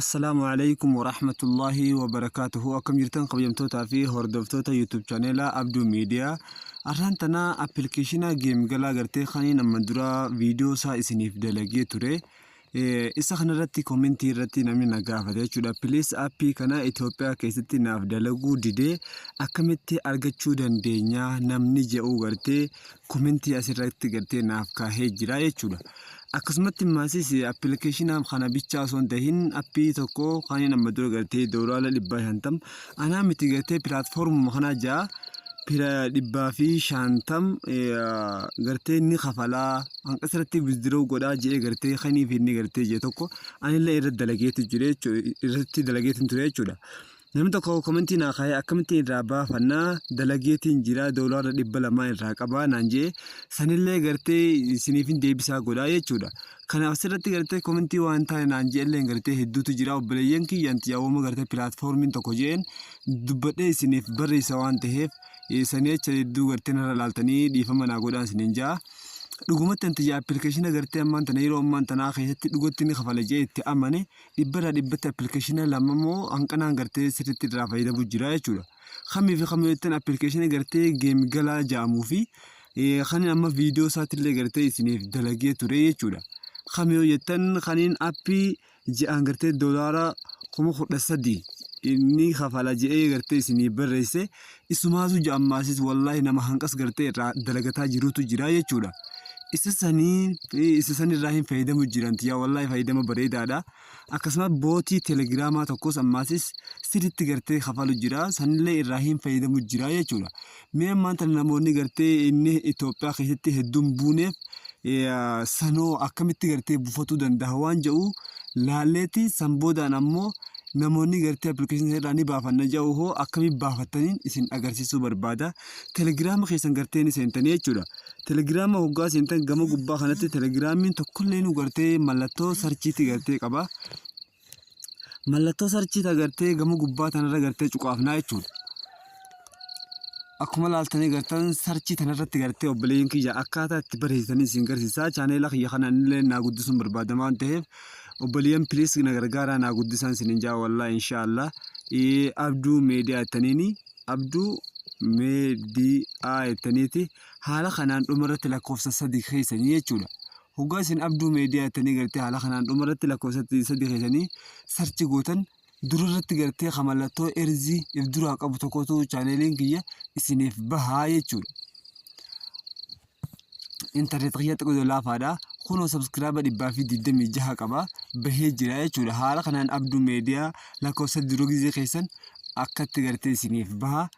السلام عليكم ورحمة الله وبركاته. أكم جرتن قبيمتوتا في هوردفتوتا يوتيوب شانيلا أبدو ميديا. أرهنتنا أبليكيشنا جيم غلا غرتي خاني نمدرا فيديو سا إسنيف دلقي توري. إسا خنرتي كومنتي رتي نمي نغافة چودا بليس أبي كنا إثيوبيا كيستي ناف دلقو ديدي أكمتي أرغچو دندينيا نمني جاو غرتي كومنتي أسرتي غرتي ناف كاهي جرا چودا. Akkasumatti maasis application kana bicha son tahin appi tokko kan nama dura gartee doolaara 150 ana miti gartee platform kana jaa pira 150 gartee ni khafala an qasratti withdraw goda jee gartee khani fi ni gartee jee tokko anilla irra dalageetu jire irratti dalageetu ture jechuudha. Namni tokko commenti na kaya akkamti irraa baafannaa dalageetiin jira doolaara 200 irraa qaba naan jee sanillee gartee isiniifin deebisaa godhaa jechuudha. Kana asirratti gartee commenti waan ta'e naan jeellee gartee hedduutu jira obboleeyyan kiyyanti yaawuma gartee platformiin tokko jeen dubbadhee isiniif barreessa waan ta'eef sanii acha hedduu gartee narra laaltanii dhiifama naa godhaan isiniin jaa. Dhugumatti anti application gartee ammaan tana yeroo ammaan tanaa keessatti dhugatti ni khafala jee itti amane dhibbatti application lamamoo hanqanaan gartee sirriitti irraa fayyadamu jira jechuudha. Khamii fi khamii application gartee game galaa jaamuu fi khanin amma viidiyoo isaatillee gartee isiniif dalagee ture jechuudha. Khamii jettan khanin appii je'an gartee doolaara 13,000 inni khafala jee gartee isiniif barreesse isumaasu ja'ammaasis wallahi nama hanqas gartee irraa dalagataa jirutu jira jechuudha. Isa sanii irraa hin fayyadamu jiranti yaa wallahi fayyadama bareedaadha. Akkasuma bootii telegiraamaa tokkos ammaasis sirriitti gartee khafalu jira sanillee irraa hin fayyadamu jira jechuudha. Mee ammaan tana namoonni gartee inni Itoophiyaa keessatti hedduun buuneef sanoo akkamitti gartee buufatuu danda'a waan jedhu laalleeti sanboodaan ammoo namoonni gartee application irraa ni baafanna jedhu hoo akkamitti baafataniin isin agarsiisuu barbaada. Telegiraama keessan gartee ni seentanii jechuudha. Telegiraama hoggaa seentan gama gubbaa kanatti telegiraamiin tokkollee nu gartee mallattoo sarchiiti gartee qaba. Mallattoo sarchiita gartee gama gubbaa tanarra gartee cuqaafnaa jechuudha. Akkuma laaltanii gartan sarchii tanarratti gartee obboleeyyan kiyya akkaataa itti barreessanii isin garsiisaa chaaneela kiyya kanallee naa guddisuun barbaadama waan ta'eef obboleeyyan please na gargaaraa naa guddisan isinin jaa wallahi inshallah. Abduu meediyaa ittaniini abduu meediyaa ittaniiti haala kanaan dhumarratti lakkoofsa 3 keessanii jechuudha. Hoggaa isin abduu meediyaa ittanii gartee haala kanaan dhumarratti lakkoofsa 3 keessanii sarchi gootan durarratti gartee mallattoo erzii if duraa qabu tokkotu chaaneeliin kiyya isiniif bahaa jechuudha. Internet kiyya xiqqoo laafaadha. Kuno subscribe 126 qaba bahee jira jechuudha. Haala kanaan abduu meediyaa lakkoofsa duroo gizee keessan akkatti gartee isiniif baha.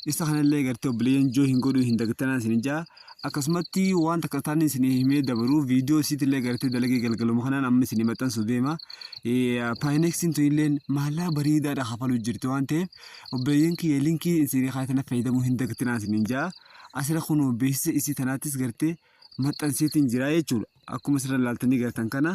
Isa kanallee gartee obboleeyyan joo hin godhuu hin dagatanaa isin jaa. Akkasumatti waan takka taane isinii himee dabaruu viidiyoo isiitillee gartee dalagee galgaluma kanaan amma isinii maxxansu deema. Paayineksin tunillee maallaa bareedaadha hafalu jirti waan ta'eef obboleeyyan kiyya linkii isinii kaayatana fayyadamuu hin dagatanaa isin jaa. Asirra kunoo beeksisa isii tanaattis gartee maxxanseetiin jira jechuudha. Akkuma sirra laaltanii gartan kana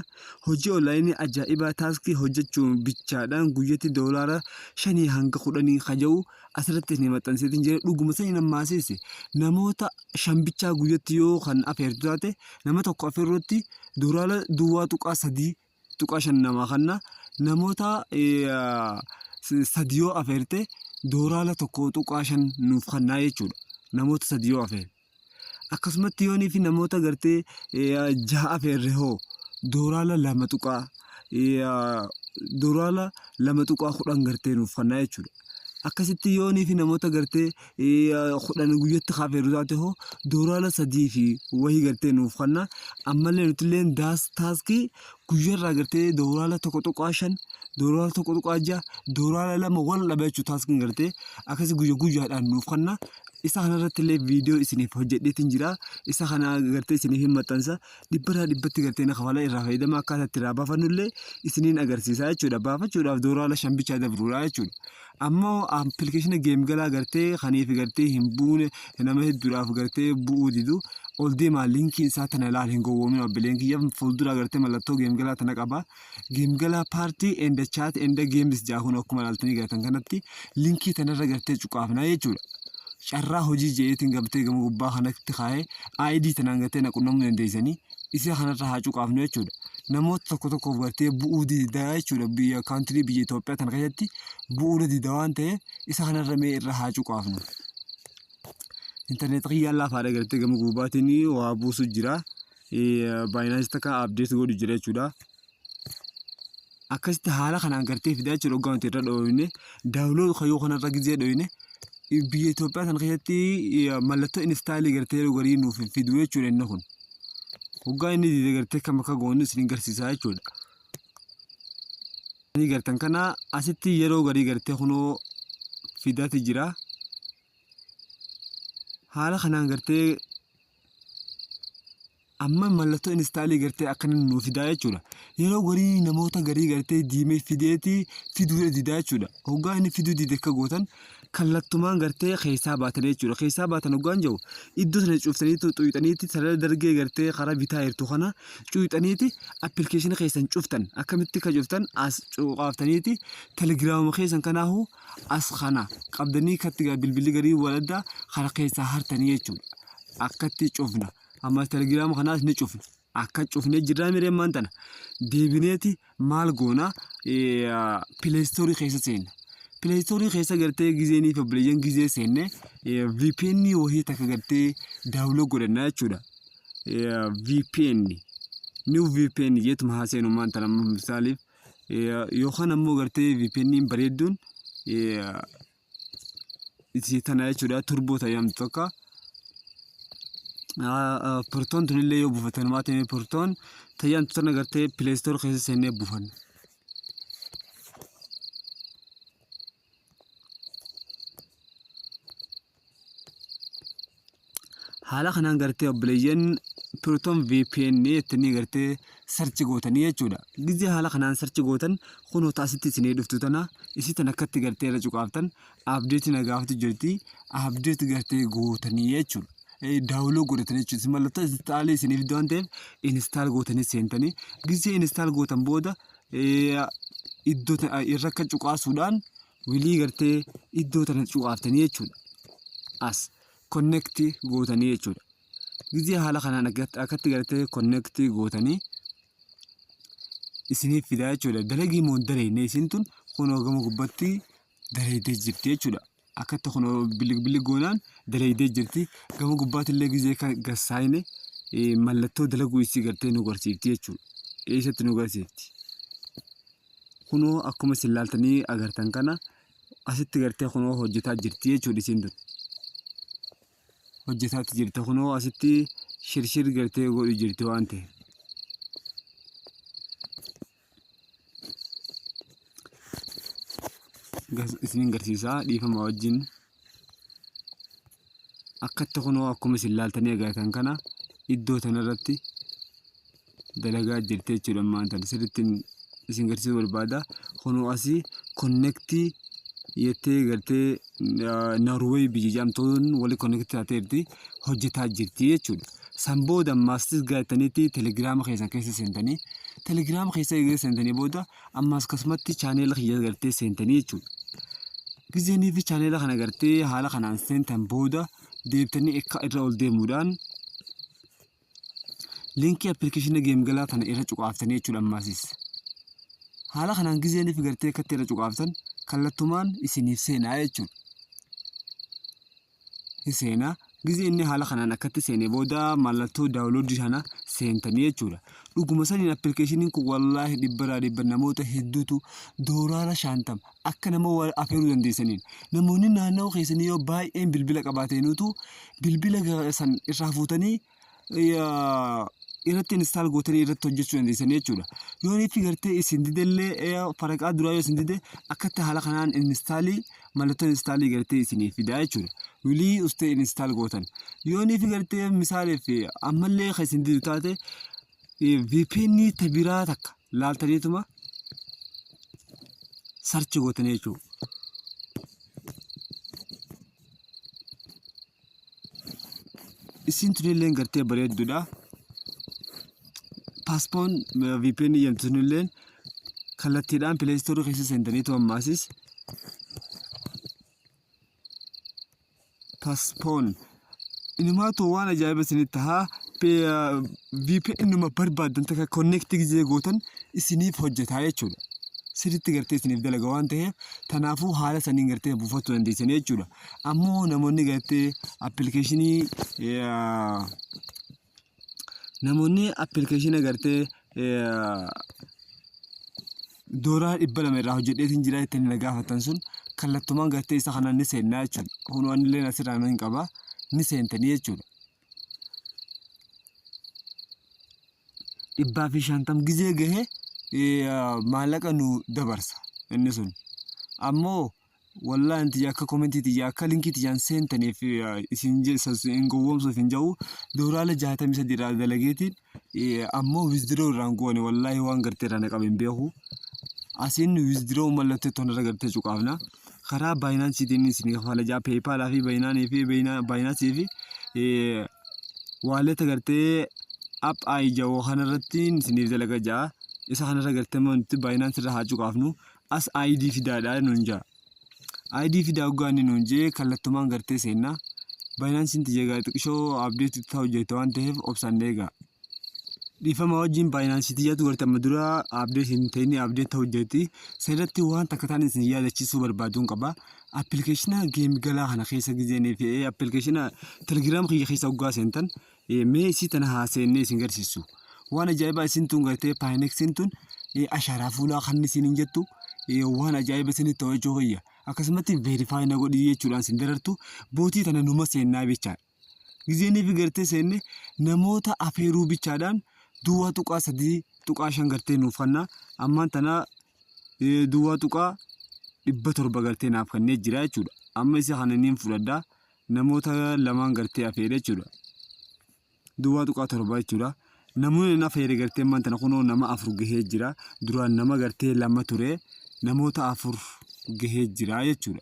hojii onlaayinii ajaa'ibaa taaskii hojjechuun bichaadhaan guyyatti doolaara 5 hanga 10 kaja'u asirratti ni maxxanseetiin jira. Dhuguma sanii nammaasiise namoota 5 bichaa guyyatti yoo kan afeertu taate nama tokko afeerrotti doolaara duwwaa tuqaa 3 tuqaa 5 namaa kanna namoota 3 yoo afeerte doolaara 1 tuqaa 5 nuuf kannaa jechuudha. Namoota 3 yoo afeerte. Akkasumatti yoonii fi namoota gartee 6 afeerre hoo doolaara 2 tuqaa doolaara 2 tuqaa 10 gartee nuuf kannaa jechuudha. Akkasitti yoonii fi namoota gartee 10 guyyatti afeerru taate hoo doolaara 3 fi wahii gartee nuuf kannaa ammallee nutillee taaskii guyyarraa gartee doolaara 1 tuqaa 5 doolaara 1 tuqaa 6 doolaara 2 wal dhabaa jechuudha taaskiin gartee akkasii guyyaadhaan nuuf kannaa. Isa kanarratti illee viidiyoo isiniif hojjedheetiin jira. Isa kana gartee isiniif hin maxxansa dhibbatti gartee na kafala irraa fayyadama akkaataa itti irraa baafannullee isiniin agarsiisaa jechuudha. Baafachuudhaaf doolaara 5 bichaa dabruudha jechuudha. Ammoo application game galaa gartee kaniif gartee hin buune nama hedduudhaaf gartee bu'uu didu ol deemaa linkii isaa tana ilaal hin gowwoomin obboleen kiyya fuuldura gartee mallattoo game galaa tana qaba. Game galaa party and chat and games jaahun akkuma ilaaltanii gartan kanatti linkii tanarra gartee cuqaafnaa jechuudha. Carraa hojii jeetiin gamtee gama gubbaa kanatti kaa'ee ID tanaan gatee naqunnamuu dandeessanii isa kanarra haa cuqaafnu jechuudha. namoota tokko gartee bu'uu didaa jechuudha biyya kaantirii biyya Itoophiyaa tan keessatti bu'uu didaa waan ta'eef isa kanarra mee irra haa cuqaafnu. Internet xiyyaan lafaadha gartee gama gubbaatiin waa buusu jira. Baay'inaan takka update godhu jira jechuudha. Akkasitti haala kanaan gartee fidaa jechuudha hoggaa wanti irra dhoowwine daawulood kayyoo kanarra gizee dhoowwine biyya Itoophiyaa tan keessatti mallattoo instaalii gartee garii nuuf fidu jechuudha inni kun. Hoggaa inni dide gartee kam akka goonu isin garsiisaa jechuudha. Inni gartan kana asitti yeroo garii gartee kunoo fidaati jira. Haala kanaan gartee amma mallattoo instaalii gartee akkana nuuf fidaa jechuudha. Yeroo garii namoota garii gartee diimee fideeti fiduu didaa jechuudha. Hoggaa inni fiduu dide akka gootan kallattumaan gartee keessaa baatan jechuudha. Keessaa baatan hoggaan jiru iddoo sana cuuftaniitu xuyxaniiti sarara dargee gartee karaa bitaa jirtu kana xuyxaniiti appilikeeshinii keessan cuftan akkamitti ka cuftan as cuqaaftaniiti telegiraama keessan kanaahu as kana qabdanii katti bilbilli garii waladda kara keessaa hartanii jechuudha. Akkatti cufna. Amma telegiraama kanaas ni cufna. Akka cufnee jirraa miree maantana deebineeti maal goona pileestoorii keessa seenna. Pileestoorii keessa gartee gizeenii fi bileeyyan gizee seenne VPN wahii takka gartee daawuloo godhannaa jechuudha. VPN new VPN jeetuma haa seenu maantana misaaliif yookaan ammoo gartee VPN bareedduun isii tana jechuudha turboo tajaajiltu tokko. Portoon tunillee yoo buufatan maatee portoon tajaajiltu tana gartee pileestoor keessa seennee buufanna. Haala kanaan gartee obboleeyyan Proton VPN ettanii gartee sarchi gootanii jechuudha. Gizee haala kanaan sarchi gootan kunoo taasitti isinii dhuftu tana isi tan akkatti gartee irra cuqaaftan update nagaafatu jirti update gartee gootanii jechuudha. Daawuloo godhatanii jechuudha. Mallattoo instaalii isiniif waan ta'eef install gootanii seentanii gizee install gootan booda iddoo irra akka cuqaasuudhaan wilii gartee iddoo tana cuqaaftanii jechuudha. As connect gootanii jechuudha. Gizee haala kanaan akkatti gartee connect gootanii isiniif fidaa jechuudha. Dalagii moo dareenne isin tun kunoo gama gubbatti dareedee jirti jechuudha. Akkatti kunoo bilig goonaan dareedee jirti. Gama gubbaatti illee gizee gassaayine mallattoo dalaguu isii gartee nu garsiifti jechuudha. Eessatti nu garsiifti. Kunoo akkuma isin laaltanii agartan kana asitti gartee kunoo hojjetaa jirti jechuudha isin tun. Hojjetaatti jirti kunoo asitti shirshir gartee godhu jirti waan ta'eef. Isinin garsiisaa dhiifama wajjin akkatti kunoo akkuma isin laaltanii agartan kana iddoo tanarratti dalagaa jirti jechuudha maanta sirriitti isin garsiisuu barbaada. Kunoo asii connectii yettee gartee Norway biyya jamtoon wali connect taatee hojjetaa jirti jechuudha. San booda maastis gaataniitti telegiraama keessa seentanii telegiraama keessa seentanii booda ammas akkasumatti chaaneela kiyya gartee seentanii jechuudha. Gizeenii fi chaaneela kana gartee haala kanaan seentan booda deebitanii akka irra ol deemuudhaan linkii appilikeeshina geemgalaa kana irra cuqaaftanii jechuudha ammaasis. Haala kanaan gizeenii fi gartee akkatti irra cuqaaftan kallattumaan isiniif seenaa jechuudha. Seenaa gizee inni haala kanaan akkatti seenee booda mallattoo daawuloodii kana seentanii jechuudha. Dhuguma saniin appilikeeshiniin kun wallaahi dhibba namoota hedduutu $50 akka nama afeeruu dandeessaniin. Namoonni naannoo keessanii yoo baay'een bilbila qabaatenutu bilbila san irraa fuutanii irratti install gootanii irratti hojjechuu dandeessanii jechuudha. Yoo ifi gartee isin didellee faraqaa duraa yoo isin dide akkatti haala kanaan mallattoo installii gartee isiniif fidaa jechuudha. Wilii ustee install gootan. Yoo ifi gartee misaaleef ammallee kan isin didu taate VPN tabiraa takka laaltaniituma sarchi gootanii jechuudha. Isin tunillee gartee bareedduudha. Paaspoon VPN jedhamtunillee kallattiidhaan pileestoorii keessa seentaniitu ammaasis paaspoon inumaatu waan ajaa'iba isinitti tahaa VPN numa barbaadan takka connect gisee gootan isiniif hojjetaa jechuudha. Sirriitti gartee isiniif dalaga waan ta'eef tanaafuu haala saniin gartee buufachuu dandeessanii jechuudha. Ammoo namoonni gartee appilikeeshinii gartee dooraa $200 irraa hojjedheetiin jira ittiin na gaafatan sun kallattumaan gartee isa kanaan ni seennaa jechuudha. Kun waan illee asirraa hin qaba ni seentanii jechuudha. 150 gisee gahee maallaqa nu dabarsa inni sun. Ammoo wallahi anti akka koomentiitii akka linkiitii jaan seentaniif isin gowwoomsuuf hin jiru dooraa 63 irraa dalageetiin ammoo withdraw irraan goone wallahi waan gartee irraa naqabe hin beeku. Asin withdraw mallattee tonirra gartee cuqaafna. Karaa Binanceetiin isin kafalajaa PayPal fi Binance fi wallet gartee app jawo kanarratti isiniif dalaga jaa. Isa kanarra gartee manti Binance irraa haa cuqaafnu as ID fidaadha nuun jaa. ID fidaa ugaani nuun jee kallattumaan gartee seenna. Binanceetiin tijeegaa xiqqishoo update ta'uu hojjeta waan ta'eef obsaan eegaa. Dhiifama wajjin Binance tiyyaatu gartee amma dura update hin ta'in update ta'uu hojjeti. Sanirratti waan takka ta'an isin yaadachiisuu barbaaduun qaba. Appilikeeshina geem galaa kana keessa gizeenii fi appilikeeshina Telegram kiyya keessa ugaa seentan mee isii tana haaseennee isin garsiisu. Waan ajaa'ibaa isin tun gartee Paynexiin tun ashaaraa fuulaa kan isin hin jettu waan ajaa'iba isin ta'uu jechuu hoyya. Akkasumatti verify na godhi jechuudhaan isin darartu bootii tana numa seennaa bichaadha. Gizeenii fi gartee seenne namoota afeeruu bichaadhaan duwwaa tuqaa 3 tuqaa 5 gartee nuuf kanna. Ammaan tana duwwaa tuqaa 700 gartee naaf kannee jira jechuudha. Amma isa kananiin fudhadhaa namoota lamaan gartee afeere jechuudha. Duwwaa tuqaa 7 jechuudha. Namoonni na afeere gartee ammaan tana kunoo nama 4 gahee jira. Duraan nama gartee 2 ture namoota 4 gahee jira jechuudha.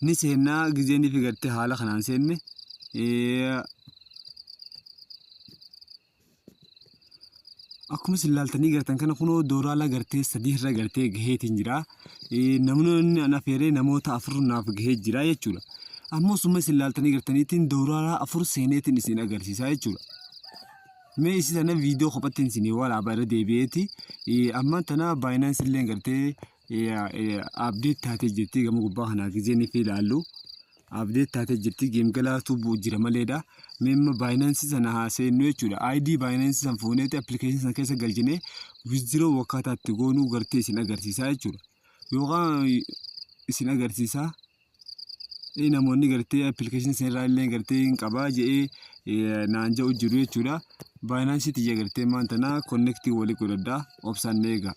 Ni seennaa gizeenii fi gartee haala kanaan seenne akkuma isin ilaaltanii gartan kana kunoo dooraa gartee 3 irra gartee gaheetiin jira. Namoonni ana feeree namoota 4 naaf gahee jira jechuudha. Ammoo summa isin ilaaltanii gartaniitiin dooraa 4 seeneetiin isin agarsiisaa jechuudha. Mee isi tana viidiyoo kophattiin isin walaabaa irra deebi'eeti. Ammaan tana Binance illee gartee update taatee jirti gama gubbaa kanaa gizeenii fi ilaallu. Update taatee jirti geem galaatu jira maleedha. Memma Binance sana haaseennu jechuudha. ID Binance san fuuneeti application san keessa galchine withdraw wakkaataatti goonuu gartee isin agarsiisaa jechuudha. Yookaan isin agarsiisaa namoonni gartee application san irraa illee gartee hin qabaa jedhee naan jedhu jiru jechuudha. Binance tiyya gartee maantana connectii walii godhadhaa obsaan eegaa.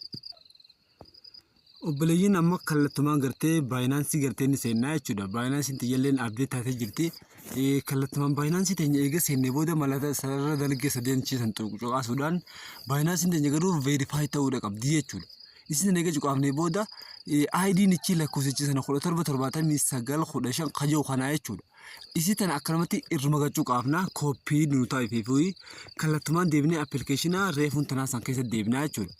Obboleeyyiin amma kallattumaan gartee Binance gartee ni seennaa jechuudha. Binance tiyyalleen update taatee jirti. Kallattumaan Binance teenya eega seennee booda malata sarara dalgee sadeenchiisan cuqaasuudhaan Binance teenya garuu verify ta'uudha qabdi jechuudha. Isin eega cuqaafnee booda ID nichi lakkoofsichi sana 1779 kajoo kanaa jechuudha. Isi tana akkanumatti irruma gachuu qaafna koppii nu ta'ifi kallattumaan deebinee appilikeeshina reefuun tanaa san keessa deebinaa jechuudha.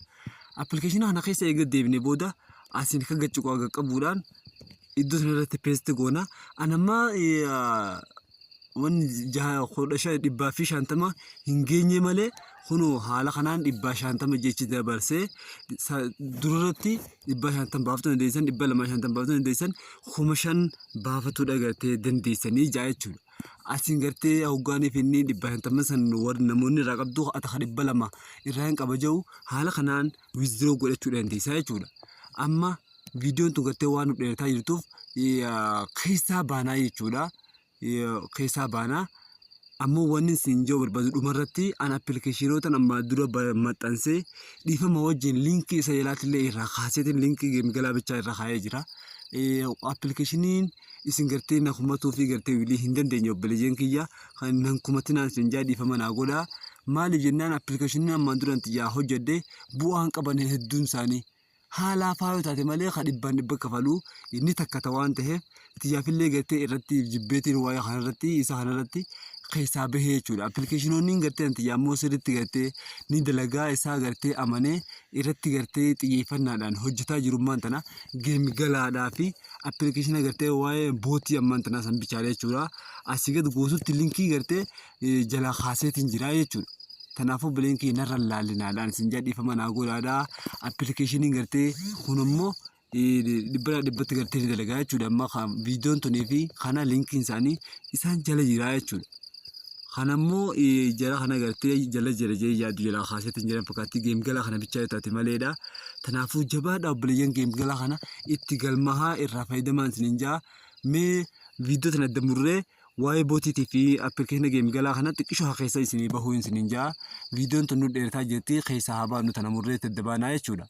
Appilikeeshina kana keessa eega deebinee booda asin kan gachuu qabuudhaan iddoo sanarratti paste goona. Anamma wan jaha 1550 hin geenye malee kunu haala kanaan 150 jechi dabarsee duratti 150 baafatu dandeessan 250 baafatu dandeessan 5,000 baafatu dhagatee dandeessanii jaa jechuudha. Asin gartee hoggaaniif inni 150 san warri namoonni irraa qabdu ata 200 irraa hin qabaja'u haala kanaan withdraw godhachuu dandeessaa jechuudha. Amma viidiyoon tun gartee waan nu dheerataa jirtuuf keessaa baanaa jechuudha. Keessaa baanaa ammoo wanni isin jiru barbaadu dhumarratti an appilikeeshinoota amma dura maxxansee dhiifama wajjin linkii isa jalaatillee irraa kaaseetiin linkii geemgalaa bichaa irraa kaayee jira. Appilikeeshiniin isin gartee na kumatuu fi gartee wilii hin dandeenye obboleeyyan kiyya kan nan kumatinaan isin jaa dhiifama naa godhaa. Maaliif jennaan appilikeeshiniin ammaan duran tiyyaa hojjedhe bu'aan qaban hedduun isaanii haala faayoo taate malee kan dhibba kafaluu inni takkata waan ta'eef tiyyaafillee gartee irratti jibbeetiin waa'ee kanarratti isa kanarratti keessaa bahee jechuudha. Appilikeeshinoonni gartee anti yaammoo sirriitti gartee ni dalagaa isaa gartee amanee irratti gartee xiyyeeffannaadhaan hojjetaa jirummaan tana geemi galaadhaa fi appilikeeshina gartee waa'ee bootii ammaan tanaa san bichaalee jechuudha. Asii gad gootutti linkii gartee jalaa kaaseetiin jira jechuudha. Kanaafuu bilinkii narra laalinaadhaan isin jedhiifama naa godhaadhaa. Appilikeeshiniin gartee kun immoo dhibbatti gartee ni dalagaa jechuudha. Amma viidiyoon tunii fi kana linkiin isaanii isaan jala jira jechuudha. Kana immoo jala kana gartee jala jira yaadu jala kaaseetiin jiran fakkaatti geem galaa kana bichaa taate maleedha. Kanaafuu jabaadhaa obboleeyyan geem galaa kana itti galmahaa irraa fayyadamaan isiniin jaa. Mee viidiyoo tana adda murree waa'ee bootiitii fi appilikeeshina geem galaa kana xiqqishoo keessa isinii bahuu isiniin jaa. Viidiyoon tun nu dheerataa jirti keessaa haa baanu tana murree adda baanaa jechuudha.